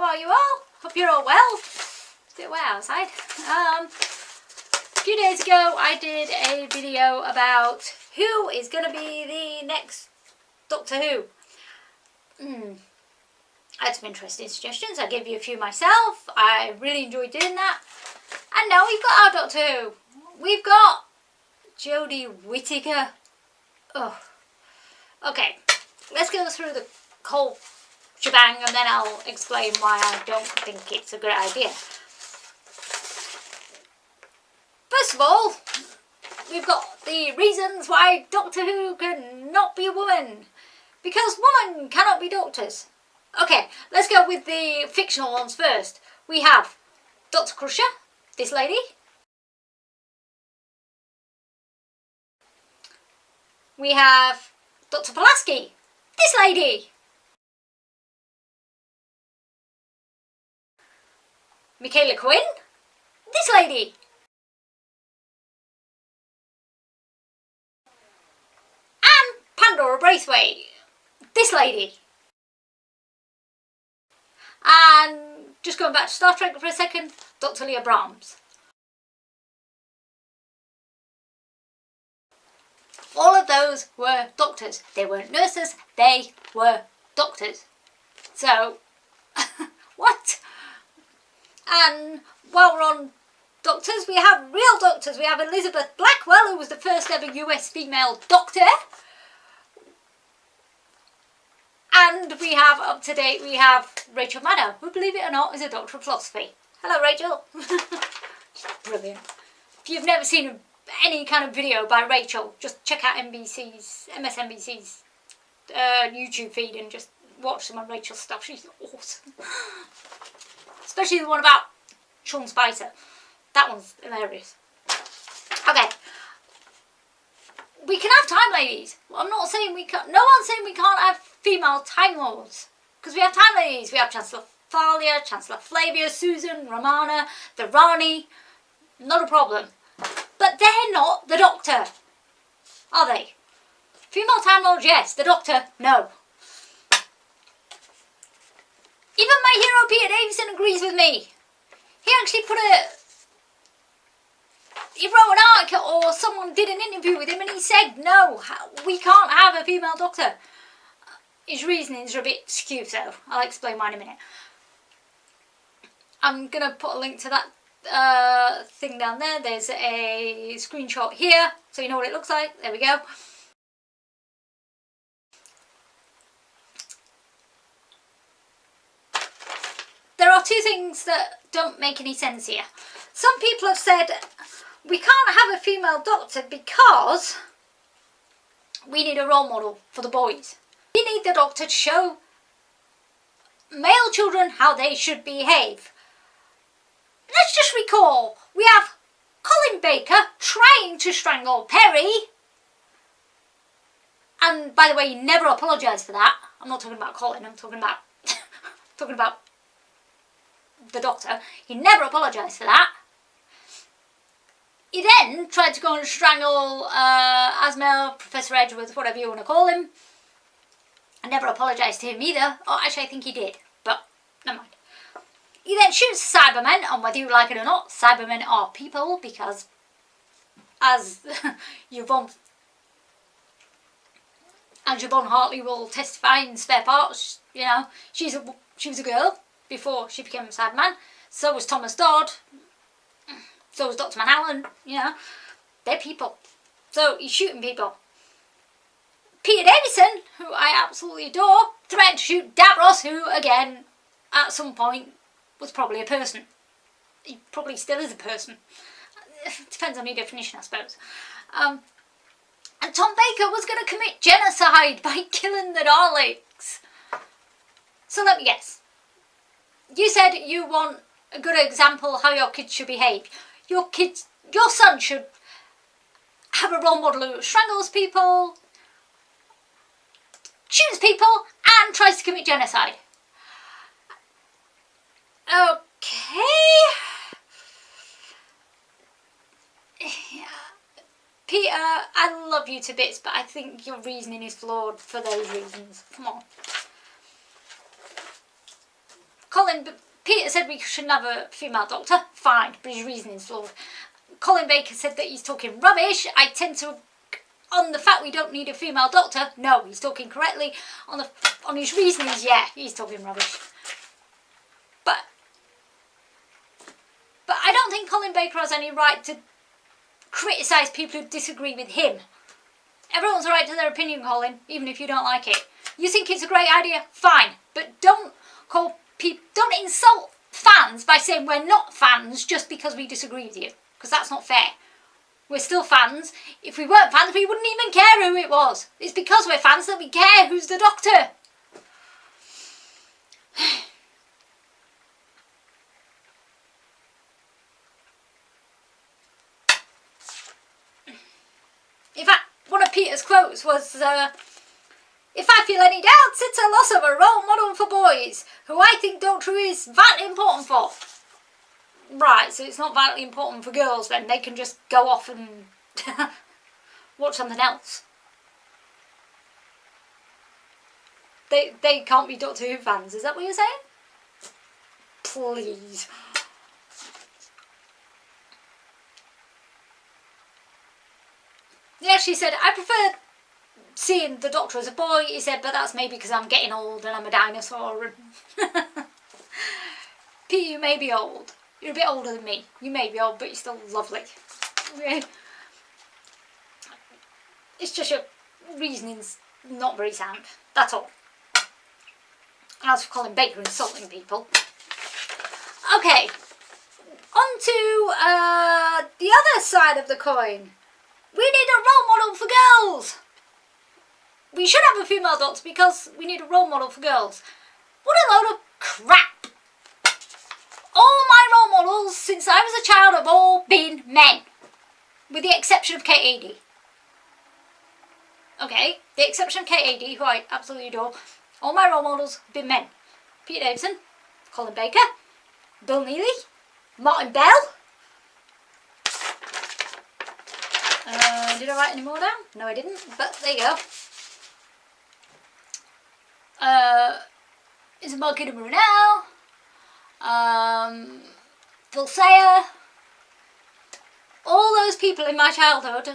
are you all? Hope you're all well. It's a bit wet outside. A few days ago I did a video about who is going to be the next Doctor Who. I had some interesting suggestions. I gave you a few myself. I really enjoyed doing that. And now we've got our Doctor Who. We've got Jodie Whittaker. Oh. Okay, let's go through the whole shebang and then I'll explain why I don't think it's a good idea. First of all, we've got the reasons why Doctor Who cannot be a woman. Because women cannot be doctors. Okay, let's go with the fictional ones first. We have Dr. Crusher, this lady. We have Dr. Pulaski, this lady. Michaela Quinn, this lady. And Pandora Braithwaite, this lady. And just going back to Star Trek for a second, Dr. Leah Brahms. All of those were doctors. They weren't nurses, they were doctors. So, what? And while we're on doctors, we have real doctors. We have Elizabeth Blackwell, who was the first ever US female doctor. And we have, up to date, we have Rachel Maddow, who, believe it or not, is a doctor of philosophy. Hello, Rachel. Brilliant. If you've never seen any kind of video by Rachel, just check out MSNBC's YouTube feed and just watch some of Rachel's stuff. She's awesome. Especially the one about Sean Spicer. That one's hilarious. Okay. We can have Time Ladies. I'm not saying we can't. No one's saying we can't have female Time Lords. Because we have Time Ladies. We have Chancellor Thalia, Chancellor Flavia, Susan, Romana, the Rani. Not a problem. But they're not the Doctor. Are they? Female Time Lords, yes. The Doctor, no. Even my hero Peter Davison agrees with me. He actually he wrote an article, or someone did an interview with him, and he said, no, we can't have a female Doctor. His reasonings are a bit skewed, so I'll explain why in a minute. I'm going to put a link to that thing down there. There's a screenshot here, so you know what it looks like. There we go. There are two things that don't make any sense here. Some people have said we can't have a female Doctor because we need a role model for the boys. We need the Doctor to show male children how they should behave. Let's just recall, we have Colin Baker trying to strangle Perry. And by the way, he never apologised for that. I'm not talking about Colin, I'm talking about the Doctor. He never apologised for that. He then tried to go and strangle Asmel, Professor Edgeworth, whatever you want to call him. I never apologised to him either. Oh, actually I think he did, but never mind. He then shoots Cybermen, and whether you like it or not, Cybermen are people, because as Yvonne Hartley will testify in Spare Parts, you know, she was a girl before she became a Cyberman. So was Thomas Dodd. So was Dr. Manhallen, you know. They're people. So he's shooting people. Peter Davison, who I absolutely adore, threatened to shoot Davros, who, again, at some point, was probably a person. He probably still is a person. Depends on your definition, I suppose. And Tom Baker was going to commit genocide by killing the Daleks. So let me guess. You said you want a good example how your kids should behave. Your son should have a role model who strangles people, shoots people, and tries to commit genocide. Okay. Peter, I love you to bits, but I think your reasoning is flawed for those reasons. Come on. Peter said we shouldn't have a female doctor. Fine, but his reasoning's flawed. Colin Baker said that he's talking rubbish. I tend to, on the fact we don't need a female doctor, no, he's talking correctly. On his reasonings, yeah, he's talking rubbish. But I don't think Colin Baker has any right to criticise people who disagree with him. Everyone's right to their opinion, Colin, even if you don't like it. You think it's a great idea? Fine, but don't insult fans by saying we're not fans just because we disagree with you, because that's not fair. We're still fans. If we weren't fans, we wouldn't even care who it was. It's because we're fans that we care who's the doctor. In fact, one of Peter's quotes was, if I feel any doubts, it's a loss of a role model for boys, who I think Doctor Who is vitally important for. Right, so it's not vitally important for girls then, they can just go off and watch something else. They can't be Doctor Who fans, is that what you're saying? Please. He actually said, I prefer seeing the Doctor as a boy. He said, but that's maybe because I'm getting old and I'm a dinosaur. And Pete, you may be old. You're a bit older than me. You may be old, but you're still lovely. It's just your reasoning's not very sound. That's all. And as for Colin Baker insulting people. Okay. On to the other side of the coin. We need a role model for girls. We should have a female doctor because we need a role model for girls. What a load of crap. All my role models since I was a child have all been men. With the exception of Kate Adie. Okay, the exception of Kate Adie, who I absolutely adore. All my role models have been men. Peter Davison, Colin Baker, Bill Neely, Martin Bell. Did I write any more down? No, I didn't, but there you go. Isabel Kidder Brunel, Phil Sayer, all those people in my childhood.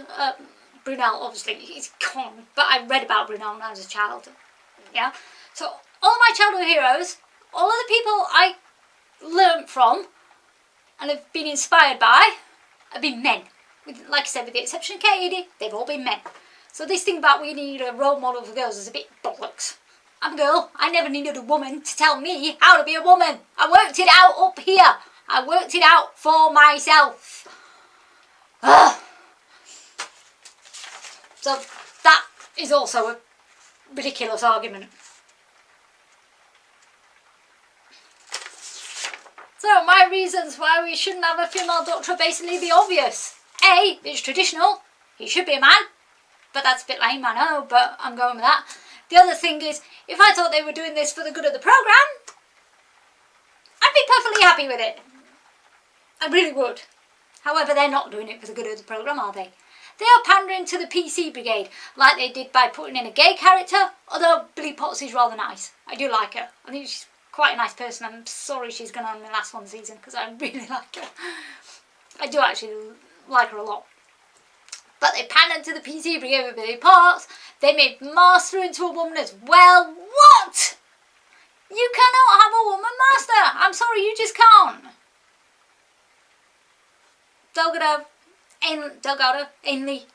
Brunel, obviously, he's gone, but I read about Brunel when I was a child. Yeah, so all my childhood heroes, all of the people I learnt from and have been inspired by have been men. Like I said, with the exception of Katie, they've all been men. So this thing about we need a role model for girls is a bit bollocks. I'm a girl. I never needed a woman to tell me how to be a woman. I worked it out up here. I worked it out for myself. Ugh. So that is also a ridiculous argument. So my reasons why we shouldn't have a female doctor are basically the obvious. A, it's traditional. He should be a man. But that's a bit lame, I know, but I'm going with that. The other thing is, if I thought they were doing this for the good of the programme, I'd be perfectly happy with it. I really would. However, they're not doing it for the good of the programme, are they? They are pandering to the PC brigade, like they did by putting in a gay character, although Billy Potts is rather nice. I do like her. I think she's quite a nice person. I'm sorry she's gone on the last one season, because I really like her. I do actually like her a lot. But they pandered to the PC brigade with Billy Potts. They made Master into a woman as well. What? You cannot have a woman Master. I'm sorry, you just can't. Delgado, Ainley,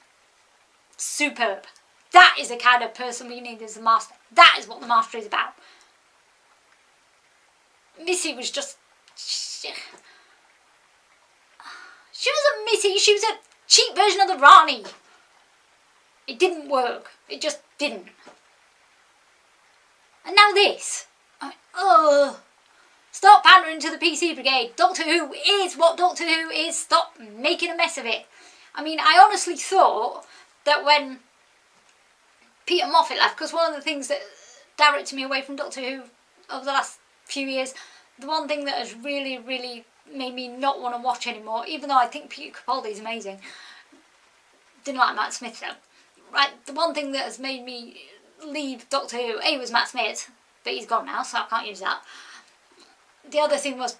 superb. That is the kind of person we need as a Master. That is what the Master is about. Missy was just... She was a Missy. She was a cheap version of the Rani. It didn't work. It just didn't. And now this. Ugh. Stop pandering to the PC brigade. Doctor Who is what Doctor Who is. Stop making a mess of it. I mean, I honestly thought that when Peter Moffat left, because one of the things that directed me away from Doctor Who over the last few years, the one thing that has really, really made me not want to watch anymore, even though I think Peter Capaldi is amazing, didn't like Matt Smith though. Right, the one thing that has made me leave Doctor Who, A, was Matt Smith, but he's gone now, so I can't use that. the other thing was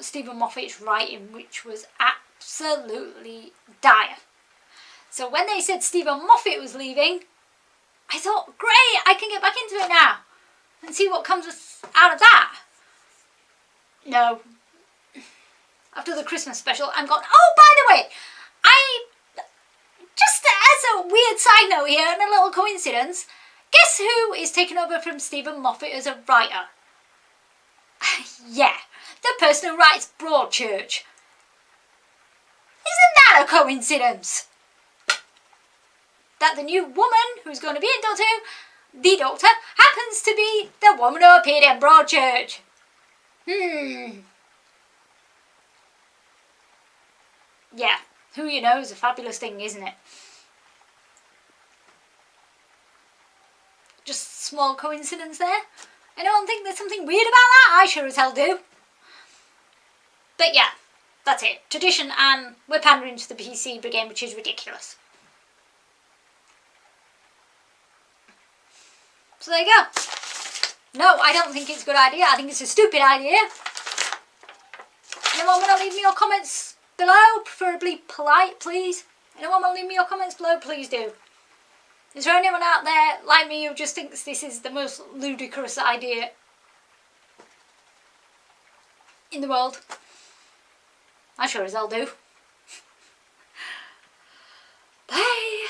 Stephen Moffat's writing, which was absolutely dire. So when they said Stephen Moffat was leaving, I thought, great, I can get back into it now and see what comes out of that. No. After the Christmas special, I'm gone, oh, by the way, just as a weird side note here and a little coincidence, guess who is taking over from Stephen Moffat as a writer? Yeah, the person who writes Broadchurch. Isn't that a coincidence? That the new woman who's going to be in Doctor Who, the Doctor, happens to be the woman who appeared in Broadchurch. Yeah, who you know is a fabulous thing, isn't it? Just small coincidence there. I don't think there's something weird about that. I sure as hell do. But yeah, that's it. Tradition, and we're pandering to the PC brigade, which is ridiculous. So there you go. No, I don't think it's a good idea. I think it's a stupid idea. Anyone want to leave me your comments below? Preferably polite, please. Anyone want to leave me your comments below? Please do. Is there anyone out there like me who just thinks this is the most ludicrous idea in the world? I sure as hell do. Bye.